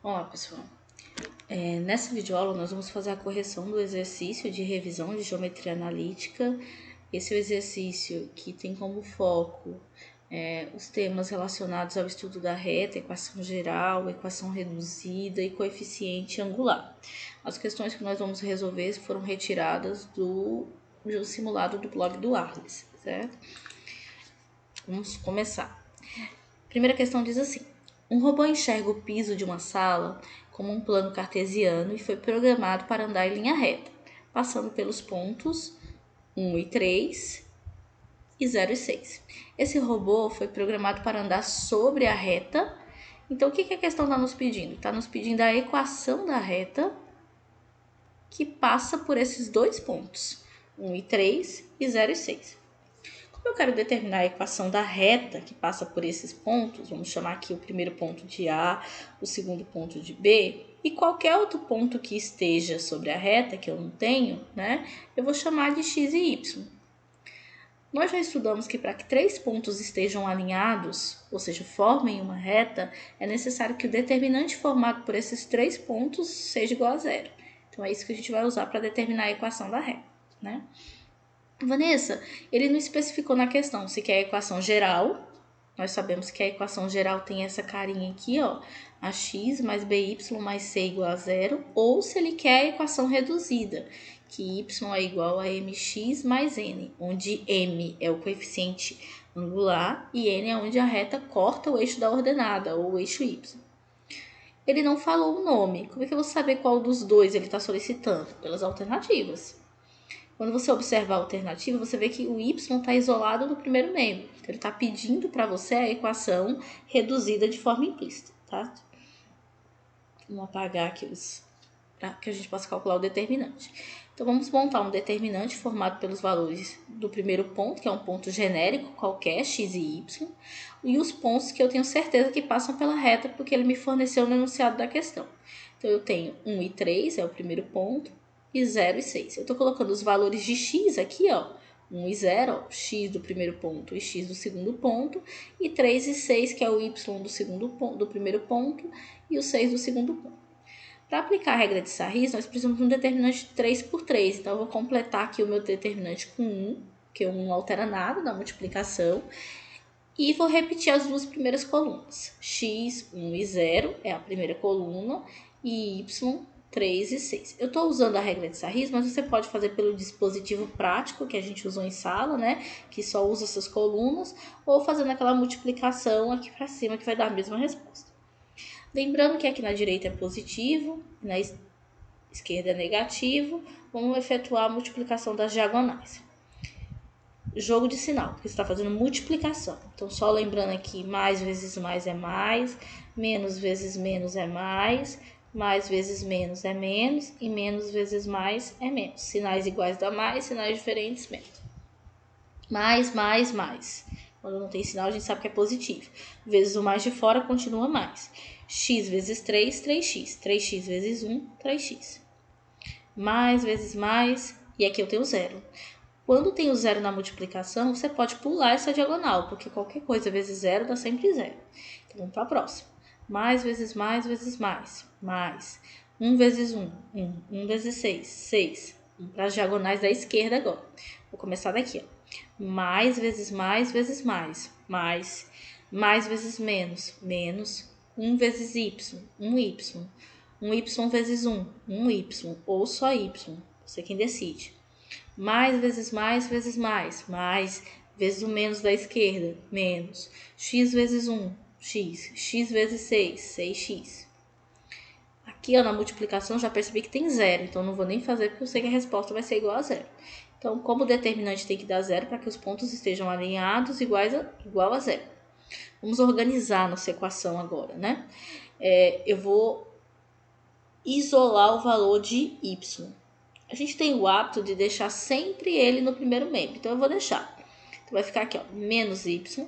Olá, pessoal. Nessa videoaula, nós vamos fazer a correção do exercício de revisão de geometria analítica. Esse é o exercício que tem como foco os temas relacionados ao estudo da reta, equação geral, equação reduzida e coeficiente angular. As questões que nós vamos resolver foram retiradas do simulado do blog do Arles, certo? Vamos começar. Primeira questão diz assim: um robô enxerga o piso de uma sala como um plano cartesiano e foi programado para andar em linha reta, passando pelos pontos 1 e 3 e 0 e 6. Esse robô foi programado para andar sobre a reta. Então, o que a questão está nos pedindo? Está nos pedindo a equação da reta que passa por esses dois pontos, 1 e 3 e 0 e 6. Como eu quero determinar a equação da reta que passa por esses pontos, vamos chamar aqui o primeiro ponto de A, o segundo ponto de B, e qualquer outro ponto que esteja sobre a reta, que eu não tenho, né, eu vou chamar de x e y. Nós já estudamos que para que três pontos estejam alinhados, ou seja, formem uma reta, é necessário que o determinante formado por esses três pontos seja igual a zero. Então, é isso que a gente vai usar para determinar a equação da reta, né? Vanessa, ele não especificou na questão se quer a equação geral. Nós sabemos que a equação geral tem essa carinha aqui, ó, ax mais by mais c igual a zero, ou se ele quer a equação reduzida, que y é igual a mx mais n, onde m é o coeficiente angular e n é onde a reta corta o eixo da ordenada, ou o eixo y. Ele não falou o nome. Como é que eu vou saber qual dos dois ele está solicitando? Pelas alternativas. Quando você observa a alternativa, você vê que o y está isolado do primeiro membro. Então, ele está pedindo para você a equação reduzida de forma implícita, tá? Vamos apagar aqui para que a gente possa calcular o determinante. Então, vamos montar um determinante formado pelos valores do primeiro ponto, que é um ponto genérico qualquer, x e y, e os pontos que eu tenho certeza que passam pela reta, porque ele me forneceu no enunciado da questão. Então, eu tenho 1 e 3, é o primeiro ponto, e 0 e 6. Eu estou colocando os valores de x aqui, ó, 1 e 0, ó, x do primeiro ponto e x do segundo ponto, e 3 e 6, que é o y do segundo ponto, do primeiro ponto, e o 6 do segundo ponto. Para aplicar a regra de Sarris, nós precisamos de um determinante de 3 por 3. Então, eu vou completar aqui o meu determinante com 1, porque 1 não altera nada da multiplicação. E vou repetir as duas primeiras colunas. X, 1 e 0 é a primeira coluna e y, 3 e 6. Eu estou usando a regra de Sarris, mas você pode fazer pelo dispositivo prático que a gente usou em sala, né? Que só usa essas colunas, ou fazendo aquela multiplicação aqui para cima que vai dar a mesma resposta. Lembrando que aqui na direita é positivo, na esquerda é negativo, vamos efetuar a multiplicação das diagonais. Jogo de sinal, porque você está fazendo multiplicação. Então, só lembrando aqui, mais vezes mais é mais, menos vezes menos é mais vezes menos é menos, e menos vezes mais é menos. Sinais iguais dá mais, sinais diferentes menos. Mais. Quando não tem sinal, a gente sabe que é positivo. Vezes o mais de fora continua mais. X vezes 3, 3x. 3x vezes 1, 3x. Mais vezes mais, e aqui eu tenho zero. Quando tem o zero na multiplicação, você pode pular essa diagonal, porque qualquer coisa vezes zero dá sempre zero. Então, vamos para a próxima. Mais vezes mais vezes mais. Mais. 1 vezes 1, 1. 1 vezes 6, 6. Vamos para as diagonais da esquerda agora. Vou começar daqui, ó. Mais vezes mais vezes mais. Mais. Mais vezes menos. Menos. 1 vezes y. 1y. 1y vezes 1. 1y. Ou só y. Você quem decide. Mais vezes mais vezes mais. Mais vezes o menos da esquerda. Menos. X vezes 1. X. X vezes 6. 6x. Aqui, ó, na multiplicação, já percebi que tem zero. Então, não vou nem fazer porque eu sei que a resposta vai ser igual a zero. Então, como o determinante tem que dar zero para que os pontos estejam alinhados igual a zero. Vamos organizar nossa equação agora, né? Eu vou isolar o valor de y. A gente tem o hábito de deixar sempre ele no primeiro membro. Então, eu vou deixar. Então, vai ficar aqui, ó, menos y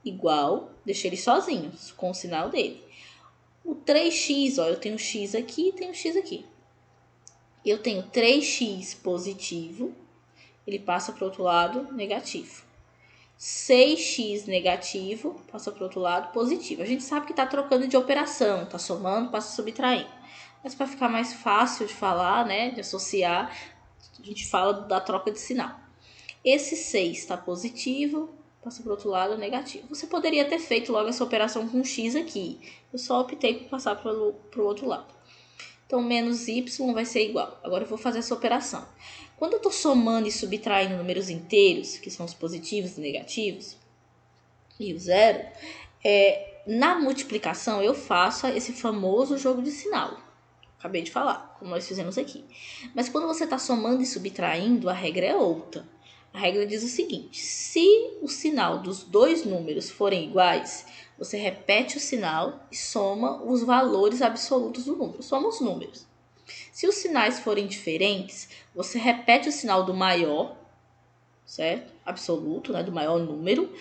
igual, deixei ele sozinho, com o sinal dele. O 3x, ó, eu tenho x aqui e tenho x aqui. Eu tenho 3x positivo, ele passa para o outro lado negativo. 6x negativo passa para o outro lado positivo. A gente sabe que está trocando de operação, está somando, passa subtraindo. Mas para ficar mais fácil de falar, né, de associar, a gente fala da troca de sinal. Esse 6 está positivo, passa para o outro lado negativo. Você poderia ter feito logo essa operação com x aqui. Eu só optei por passar para o outro lado. Então, menos y vai ser igual. Agora eu vou fazer essa operação. Quando eu estou somando e subtraindo números inteiros, que são os positivos e negativos, e o zero, na multiplicação eu faço esse famoso jogo de sinal. Acabei de falar, como nós fizemos aqui. Mas quando você está somando e subtraindo, a regra é outra. A regra diz o seguinte: se o sinal dos dois números forem iguais, você repete o sinal e soma os valores absolutos do número. Soma os números. Se os sinais forem diferentes, você repete o sinal do maior, certo? Absoluto, né? Do maior número,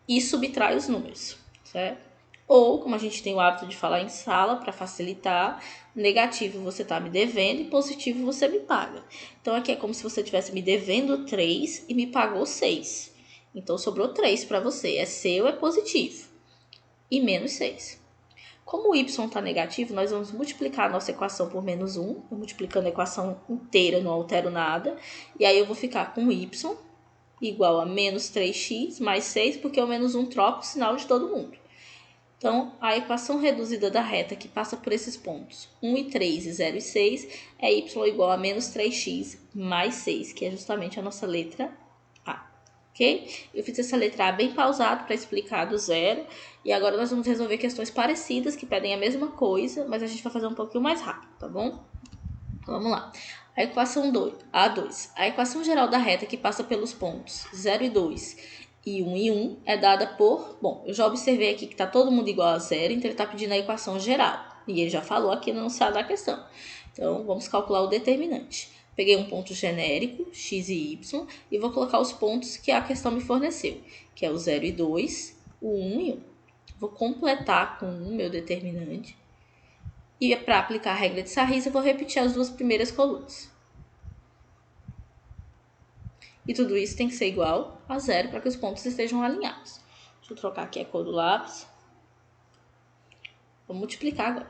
e subtrai os números, certo? Ou, como a gente tem o hábito de falar em sala, para facilitar, negativo você está me devendo e positivo você me paga. Então, aqui é como se você estivesse me devendo 3 e me pagou 6. Então, sobrou 3 para você. É seu, é positivo. E menos 6. Como o y está negativo, nós vamos multiplicar a nossa equação por menos 1. Eu multiplicando a equação inteira, não altero nada. E aí eu vou ficar com y igual a menos 3x mais 6, porque o menos 1 troca o sinal de todo mundo. Então, a equação reduzida da reta que passa por esses pontos 1 e 3 e 0 e 6 é y igual a menos 3x mais 6, que é justamente a nossa letra A. Ok? Eu fiz essa letra A bem pausado para explicar do zero. E agora nós vamos resolver questões parecidas que pedem a mesma coisa, mas a gente vai fazer um pouquinho mais rápido, tá bom? Então, vamos lá. A equação A2. A equação geral da reta que passa pelos pontos 0 e 2 e 1 e 1 é dada por... Bom, eu já observei aqui que está todo mundo igual a zero, então ele está pedindo a equação geral. E ele já falou aqui no enunciado da questão. Então, vamos calcular o determinante. Peguei um ponto genérico, x e y, e vou colocar os pontos que a questão me forneceu, que é o 0 e 2, o 1 e 1. Vou completar com 1 meu determinante. E para aplicar a regra de Sarrís, eu vou repetir as duas primeiras colunas. E tudo isso tem que ser igual a zero para que os pontos estejam alinhados. Deixa eu trocar aqui a cor do lápis. Vou multiplicar agora.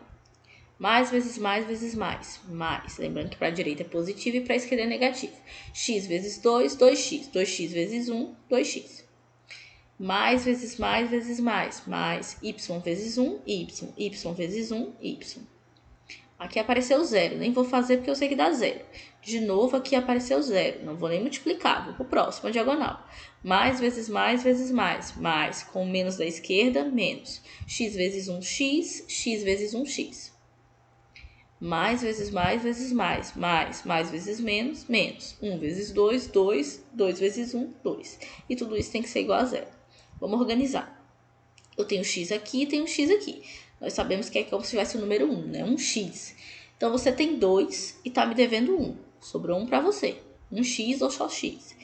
Mais vezes mais vezes mais. Mais. Lembrando que para a direita é positivo e para a esquerda é negativo. X vezes 2, 2x. 2x vezes 1, 2x. Mais vezes mais vezes mais. Mais y vezes 1, y. Y vezes 1, y. Aqui apareceu zero, nem vou fazer porque eu sei que dá zero. De novo, aqui apareceu zero, não vou nem multiplicar, vou para o próximo, a diagonal. Mais vezes mais vezes mais, mais, com menos da esquerda, menos. X vezes 1x, x vezes 1x. Mais vezes mais vezes mais, mais vezes menos, menos. 1 vezes 2, 2, 2 vezes 1, 2. E tudo isso tem que ser igual a zero. Vamos organizar. Eu tenho x aqui e tenho x aqui. Nós sabemos que é como se tivesse o número 1, né? 1x. Então, você tem 2 e está me devendo 1. Sobrou 1 para você. 1x ou só x.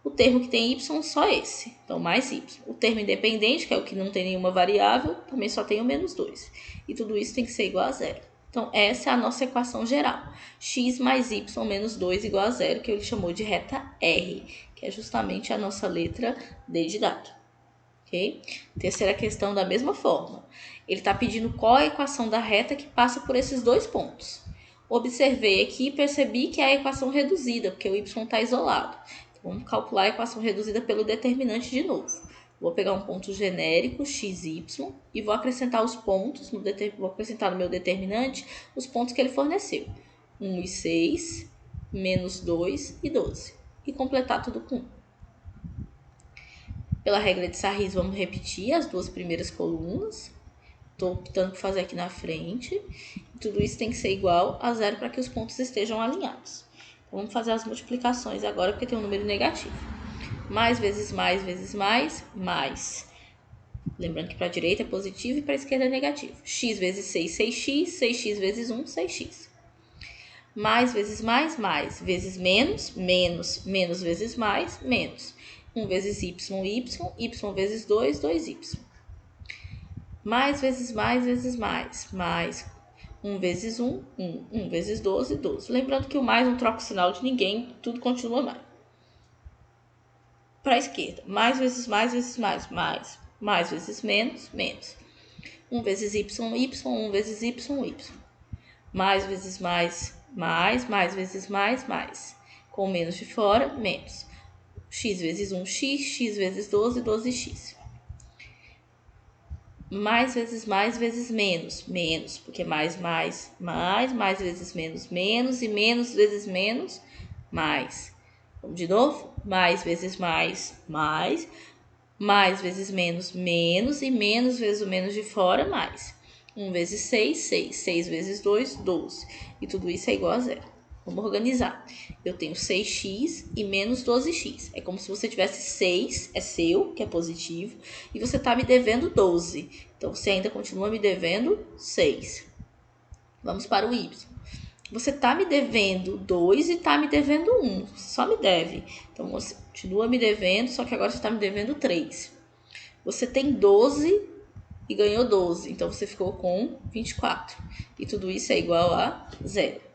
O termo que tem y, só esse. Então, mais y. O termo independente, que é o que não tem nenhuma variável, também só tem o menos 2. E tudo isso tem que ser igual a zero. Então, essa é a nossa equação geral. X mais y menos 2 igual a zero, que ele chamou de reta R, que é justamente a nossa letra D de dado. Okay? Terceira questão da mesma forma. Ele está pedindo qual a equação da reta que passa por esses dois pontos. Observei aqui e percebi que é a equação reduzida, porque o y está isolado. Então, vamos calcular a equação reduzida pelo determinante de novo. Vou pegar um ponto genérico, x, y, e vou acrescentar os pontos, vou acrescentar no meu determinante os pontos que ele forneceu. 1 e 6, menos 2 e 12. E completar tudo com 1. Pela regra de Sarrís, vamos repetir as duas primeiras colunas. Estou optando por fazer aqui na frente. Tudo isso tem que ser igual a zero para que os pontos estejam alinhados. Então, vamos fazer as multiplicações agora, porque tem um número negativo. Mais vezes mais vezes mais, mais. Lembrando que para a direita é positivo e para a esquerda é negativo. X vezes 6, 6x. 6x vezes 1, 6x. Mais vezes mais, vezes menos, menos. Menos vezes mais, menos. 1 vezes y, y vezes 2, 2y. Mais vezes mais vezes mais. 1 vezes 1, 1. 1 vezes 12, 12. Lembrando que o mais não troca o sinal de ninguém, tudo continua mais. para a esquerda. Mais vezes mais vezes mais. Mais vezes menos, menos. 1 vezes y, y. 1 vezes y, y. Mais vezes mais vezes mais. Com menos de fora, menos. X vezes 1, x vezes 12, 12x. Mais vezes menos, menos, porque mais vezes menos, menos, e menos vezes menos, mais. Vamos de novo? Mais vezes mais vezes menos, menos, e menos vezes o menos de fora, mais. 1 vezes 6, 6. 6 vezes 2, 12. E tudo isso é igual a zero. Vamos organizar. Eu tenho 6x e menos 12x. É como se você tivesse 6, é seu, que é positivo, e você está me devendo 12. Então, você ainda continua me devendo 6. Vamos para o y. Você está me devendo 2 e está me devendo 1. Só me deve. Então, você continua me devendo, só que agora você está me devendo 3. Você tem 12 e ganhou 12. Então, você ficou com 24. E tudo isso é igual a zero.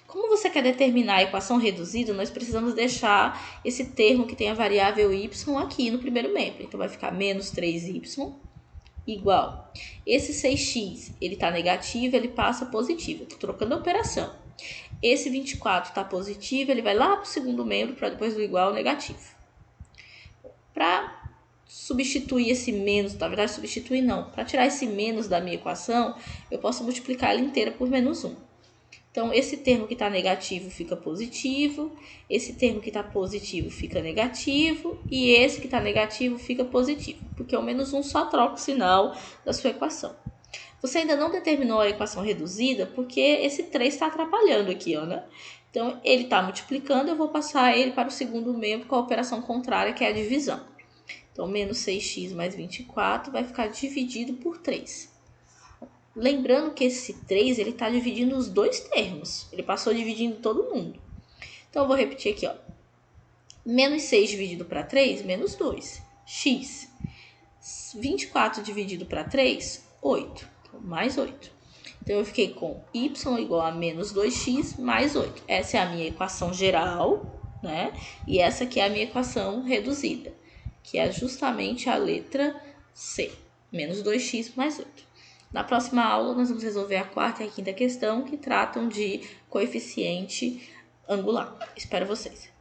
Como você quer determinar a equação reduzida, nós precisamos deixar esse termo que tem a variável y aqui no primeiro membro. Então, vai ficar menos 3y igual. Esse 6x, ele está negativo, ele passa positivo. Estou trocando a operação. Esse 24 está positivo, ele vai lá para o segundo membro, para depois do igual negativo. Para substituir esse menos, na verdade substituir não, para tirar esse menos da minha equação, eu posso multiplicar ela inteira por menos 1. Então, esse termo que está negativo fica positivo, esse termo que está positivo fica negativo, e esse que está negativo fica positivo, porque o menos 1 só troca o sinal da sua equação. Você ainda não determinou a equação reduzida, porque esse 3 está atrapalhando aqui, ó, né? Então, ele está multiplicando, eu vou passar ele para o segundo membro com a operação contrária, que é a divisão. Então, menos 6x mais 24 vai ficar dividido por 3. Lembrando que esse 3, ele está dividindo os dois termos. Ele passou dividindo todo mundo. Então, eu vou repetir aqui, ó. Menos 6 dividido para 3, menos 2. X. 24 dividido para 3, 8. Então, mais 8. Então, eu fiquei com y igual a menos 2x mais 8. Essa é a minha equação geral, né? E essa aqui é a minha equação reduzida, que é justamente a letra C. Menos 2x mais 8. Na próxima aula, nós vamos resolver a quarta e a quinta questão, que tratam de coeficiente angular. Espero vocês!